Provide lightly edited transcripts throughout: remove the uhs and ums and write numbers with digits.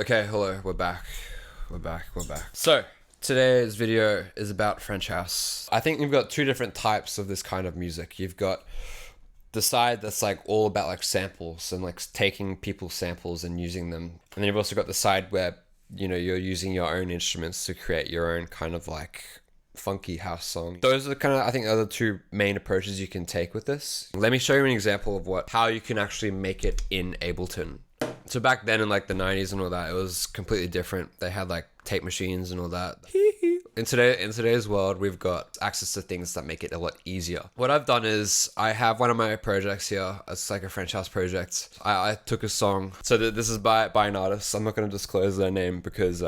Okay, hello, we're back. So, today's video is about French house. I think you've got two different types of this kind of music. You've got the side that's like all about like samples and like taking people's samples and using them. And then you've also got the side where, you know, you're using your own instruments to create your own kind of like funky house song. Those are kind of, I think, are the two main approaches you can take with this. Let me show you an example of how you can actually make it in Ableton. So back then in like the 90s and all that, it was completely different. They had like tape machines and all that. In today's world, we've got access to things that make it a lot easier. What I've done is I have one of my projects here. It's like a French house project. I took a song. So this is by an artist. I'm not going to disclose their name because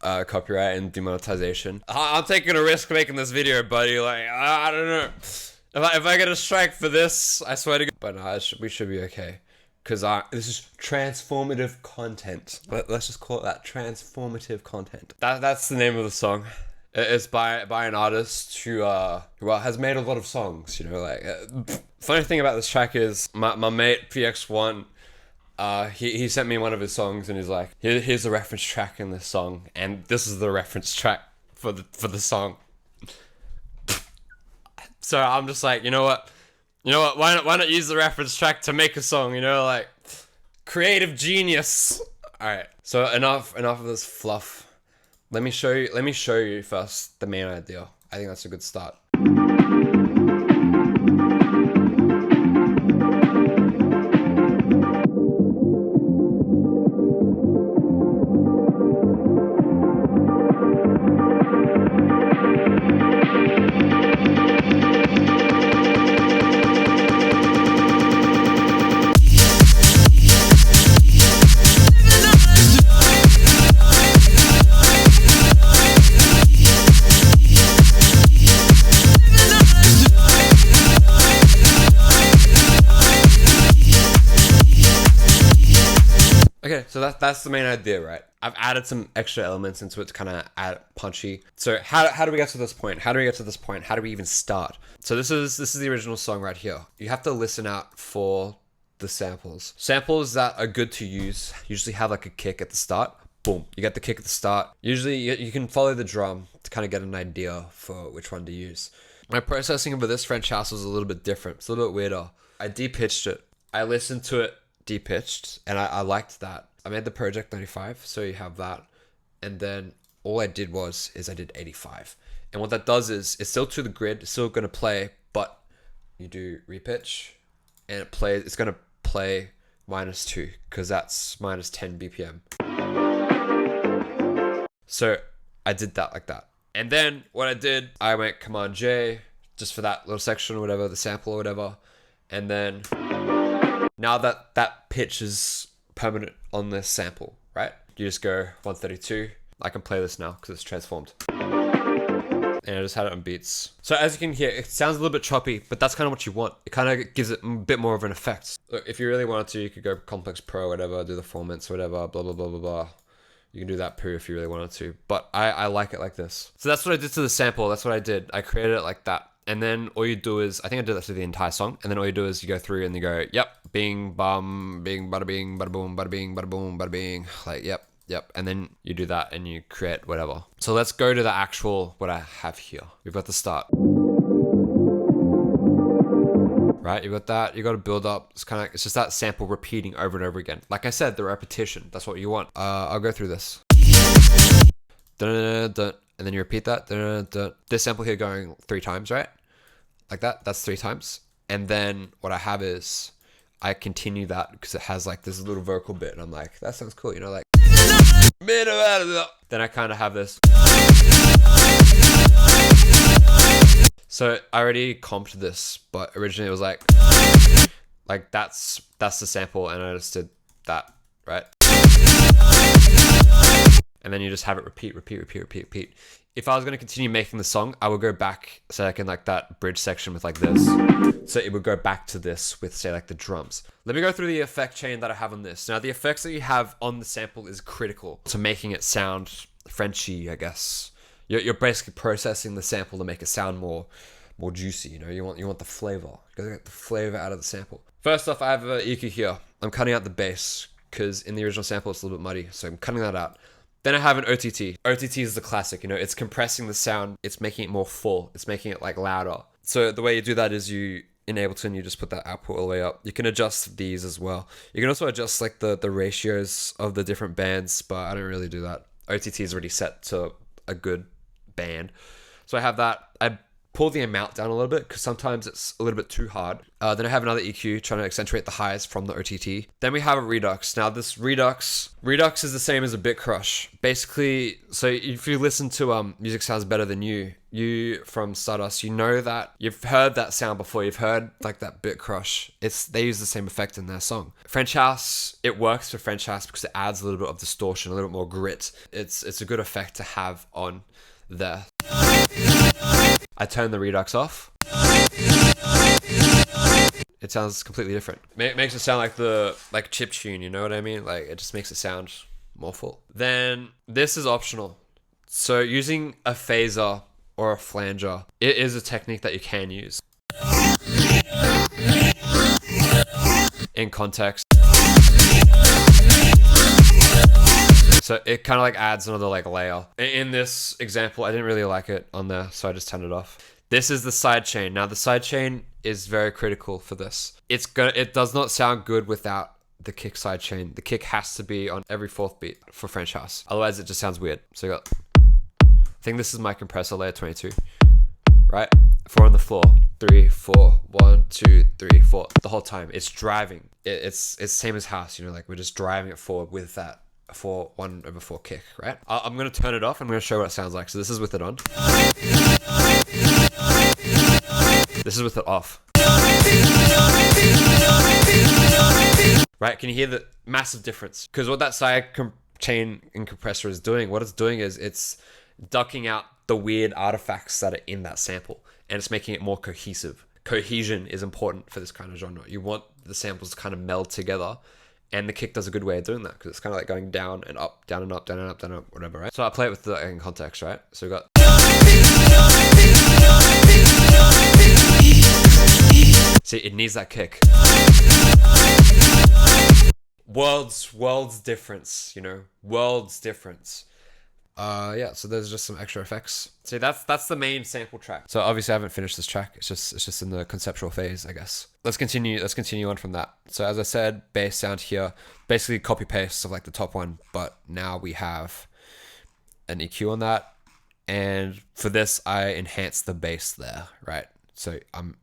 copyright and demonetization. I'm taking a risk making this video, buddy. Like, I don't know. If I get a strike for this, I swear to God. But no, we should be okay. Because this is transformative content. Let's just call it that, transformative content. That's the name of the song. It's by an artist who has made a lot of songs. You know, like funny thing about this track is my mate PX1. He sent me one of his songs and he's like, here's the reference track in this song, and this is the reference track for the song. So I'm just like, you know what? Why not use the reference track to make a song? You know, like creative genius. All right. So enough of this fluff. Let me show you first the main idea. I think that's a good start. Okay, so that's the main idea, right? I've added some extra elements into it to kind of add punchy. So how do we get to this point? How do we even start? So this is the original song right here. You have to listen out for the samples. Samples that are good to use usually have like a kick at the start. Boom, you get the kick at the start. Usually you can follow the drum to kind of get an idea for which one to use. My processing for this French house was a little bit different. It's a little bit weirder. I de-pitched it. I listened to it de-pitched and I liked that. I made the Project 95, so you have that, and then all I did I did 85, and what that does is it's still to the grid, it's still going to play, but you do repitch and it's going to play -2 because that's minus 10 BPM. So I did that like that, and then what I did, I went Command J just for that little section or whatever, the sample or whatever, and then now that pitch is permanent on this sample, right? You just go 132. I can play this now because it's transformed. And I just had it on beats. So as you can hear, it sounds a little bit choppy, but that's kind of what you want. It kind of gives it a bit more of an effect. Look, if you really wanted to, you could go Complex Pro, whatever, do the formants, whatever, blah, blah, blah, blah, blah. You can do that poo if you really wanted to. But I like it like this. So that's what I did to the sample. That's what I did. I created it like that. And then all you do is, I think I did that to the entire song. And then all you do is you go through and you go, yep, bing, bum, bing, bada bing, bada boom, bada bing, bada boom, bada bing. Like, yep. And then you do that and you create whatever. So let's go to the actual, what I have here. We've got the start. Right, you got that. You got to build up. It's just that sample repeating over and over again. Like I said, the repetition. That's what you want. I'll go through this. Dun, dun, dun, dun. And then you repeat that. Dun, dun, dun. This sample here going 3 times, right? Like that. That's 3 times. And then what I have is I continue that because it has like this little vocal bit, and I'm like, that sounds cool, you know, like. Then I kind of have this. So I already comped this, but originally it was like that's the sample, and I just did that, right? and then you just have it repeat. If I was going to continue making the song, I would go back, say like in like that bridge section with like this. So it would go back to this with say like the drums. Let me go through the effect chain that I have on this. Now the effects that you have on the sample is critical to making it sound Frenchy, I guess. You're basically processing the sample to make it sound more juicy. You know, you want the flavor. You gotta get the flavor out of the sample. First off, I have an EQ here. I'm cutting out the bass because in the original sample it's a little bit muddy, so I'm cutting that out. Then I have an OTT. OTT is the classic, you know, it's compressing the sound, it's making it more full, it's making it like louder. So the way you do that is you in Ableton, you just put that output all the way up. You can adjust these as well. You can also adjust like the ratios of the different bands, but I don't really do that. OTT is already set to a good band. So I have that. I pull the amount down a little bit because sometimes it's a little bit too hard. Then I have another EQ trying to accentuate the highs from the OTT. Then we have a Redux. Now this Redux is the same as a Bit Crush. Basically, so if you listen to Music Sounds Better Than You from Stardust, you know that you've heard that sound before. You've heard like that Bit Crush. They use the same effect in their song. French House, it works for French House because it adds a little bit of distortion, a little bit more grit. It's a good effect to have on there. I turn the Redux off. It sounds completely different. It makes it sound like the chip tune, you know what I mean? Like it just makes it sound more full. Then this is optional. So using a phaser or a flanger, it is a technique that you can use. In context. So it kind of like adds another like layer. In this example, I didn't really like it on there, so I just turned it off. This is the sidechain. Now the sidechain is very critical for this. It does not sound good without the kick sidechain. The kick has to be on every fourth beat for French House. Otherwise it just sounds weird. So you got, I think this is my compressor layer 22, right? 4 on the floor, 3, 4, 1, 2, 3, 4. The whole time it's driving. It's same as house, you know, like we're just driving it forward with that 1/4 kick, right? I'm going to turn it off. I'm going to show what it sounds like. So this is with it on. This is with it off. Right? Can you hear the massive difference? Because what that side chain and compressor is doing, what it's doing is it's ducking out the weird artifacts that are in that sample, and it's making it more cohesive. Cohesion is important for this kind of genre. You want the samples to kind of meld together. And the kick does a good way of doing that because it's kind of like going down and up, down and up, down and up, down and up, whatever, right? So I play it with the in context, right? So we got. See, it needs that kick. Worlds difference, you know, worlds difference. Yeah, so there's just some extra effects. See, that's the main sample track. So obviously I haven't finished this track. It's just in the conceptual phase, I guess. Let's continue on from that. So as I said, bass sound here, basically copy paste of like the top one, but now we have an EQ on that. And for this, I enhance the bass there, right? So I'm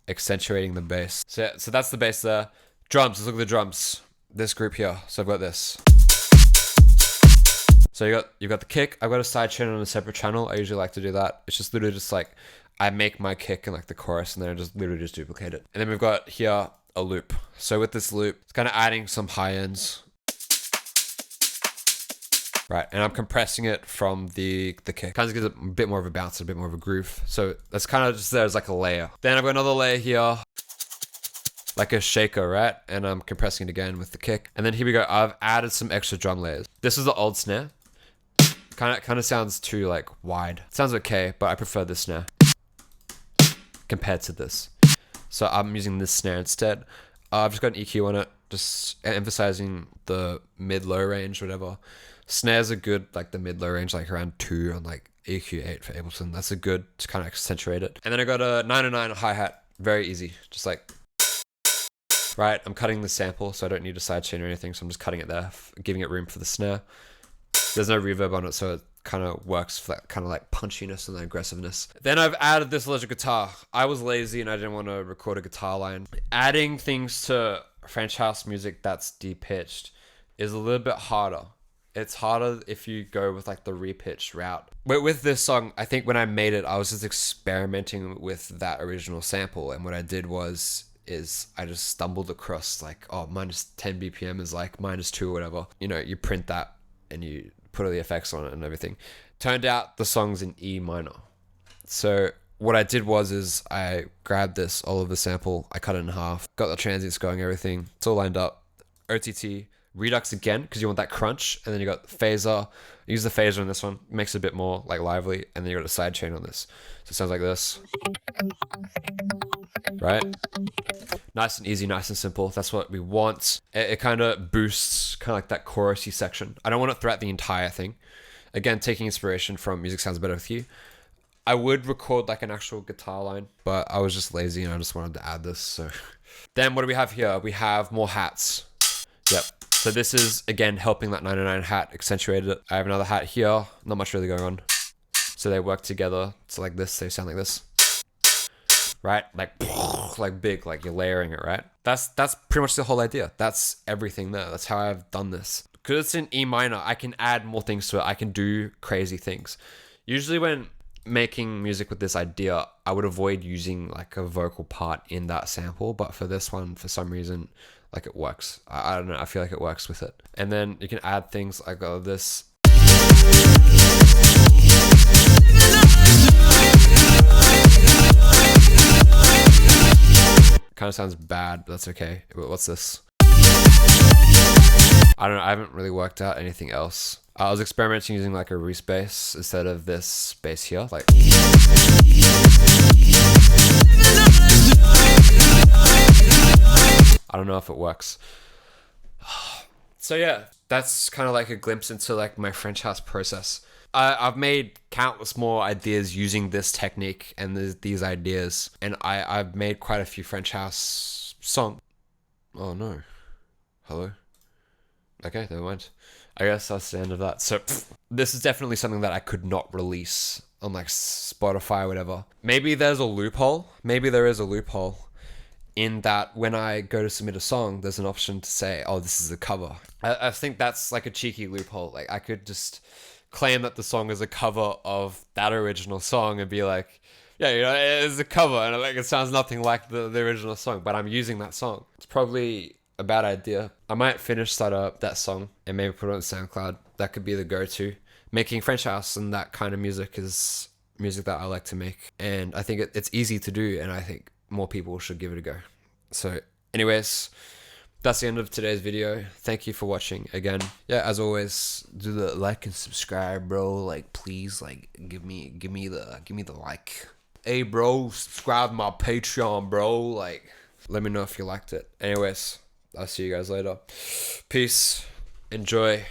accentuating the bass. So that's the bass there. Drums, let's look at the drums. This group here. So I've got this. So you got the kick. I've got a side channel on a separate channel. I usually like to do that. It's just literally just like I make my kick in like the chorus and then I just literally just duplicate it. And then we've got here a loop. So with this loop, it's kind of adding some high ends. Right, and I'm compressing it from the kick. Kind of gives it a bit more of a bounce, a bit more of a groove. So that's kind of just there as like a layer. Then I've got another layer here, like a shaker, right? And I'm compressing it again with the kick. And then here we go. I've added some extra drum layers. This is the old snare. Kind of sounds too like wide. It sounds okay, but I prefer this snare compared to this. So I'm using this snare instead. I've just got an EQ on it, just emphasizing the mid-low range, whatever. Snares are good, like the mid-low range, like around 2 on like EQ8 for Ableton. That's a good to kind of accentuate it. And then I got a 909 hi-hat, very easy, just like. Right, I'm cutting the sample, so I don't need a sidechain or anything, so I'm just cutting it there, giving it room for the snare. There's no reverb on it, so it kind of works for that kind of like punchiness and aggressiveness. Then I've added this electric guitar. I was lazy and I didn't want to record a guitar line. Adding things to French house music that's deep-pitched is a little bit harder. It's harder if you go with like the repitched route. But with this song, I think when I made it, I was just experimenting with that original sample, and what I did is I just stumbled across like, oh, minus 10 BPM is like minus 2 or whatever. You know, you print that and you put all the effects on it and everything. Turned out the song's in E minor. So what I did is I grabbed this Oliver sample, I cut it in half, got the transients going, everything. It's all lined up. OTT, Redux again, because you want that crunch, and then you got phaser. Use the phaser on this one, makes it a bit more like lively, and then you got a side chain on this. So it sounds like this. Right? Nice and easy, nice and simple. That's what we want. It kind of boosts kind of like that chorusy section. I don't want it throughout the entire thing. Again, taking inspiration from Music Sounds Better With You. I would record like an actual guitar line, but I was just lazy and I just wanted to add this. So then what do we have here? We have more hats. Yep. So this is, again, helping that 99 hat, accentuated it. I have another hat here. Not much really going on. So they work together. It's like this. They sound like this. Right? Like big, like you're layering it, right? That's pretty much the whole idea. That's everything there. That's how I've done this. Because it's in E minor, I can add more things to it. I can do crazy things. Usually when making music with this idea, I would avoid using like a vocal part in that sample. But for this one, for some reason, like it works. I don't know. I feel like it works with it. And then you can add things like this. Kind of sounds bad, but that's okay. What's this? I don't know. I haven't really worked out anything else. I was experimenting using like a Reese bass instead of this bass here. Like, I don't know if it works. So yeah, that's kind of like a glimpse into like my French house process. I've made countless more ideas using this technique and these ideas, and I've made quite a few French house songs. Oh no. Hello? Okay, never mind. I guess that's the end of that. So this is definitely something that I could not release on like Spotify or whatever. Maybe there's a loophole. Maybe there is a loophole in that when I go to submit a song, there's an option to say, oh, this is a cover. I think that's like a cheeky loophole. Like I could just claim that the song is a cover of that original song and be like, yeah, you know, it's a cover and like it sounds nothing like the original song, but I'm using that song. It's probably a bad idea. I might finish that song and maybe put it on SoundCloud. That could be the go-to. Making French house and that kind of music is music that I like to make, and I think it's easy to do, and I think more people should give it a go. So anyways, that's the end of today's video. Thank you for watching again. Yeah, as always, do the like and subscribe, bro. Like, please, like, give me the like. Hey, bro, subscribe to my Patreon, bro. Like, let me know if you liked it. Anyways, I'll see you guys later. Peace. Enjoy.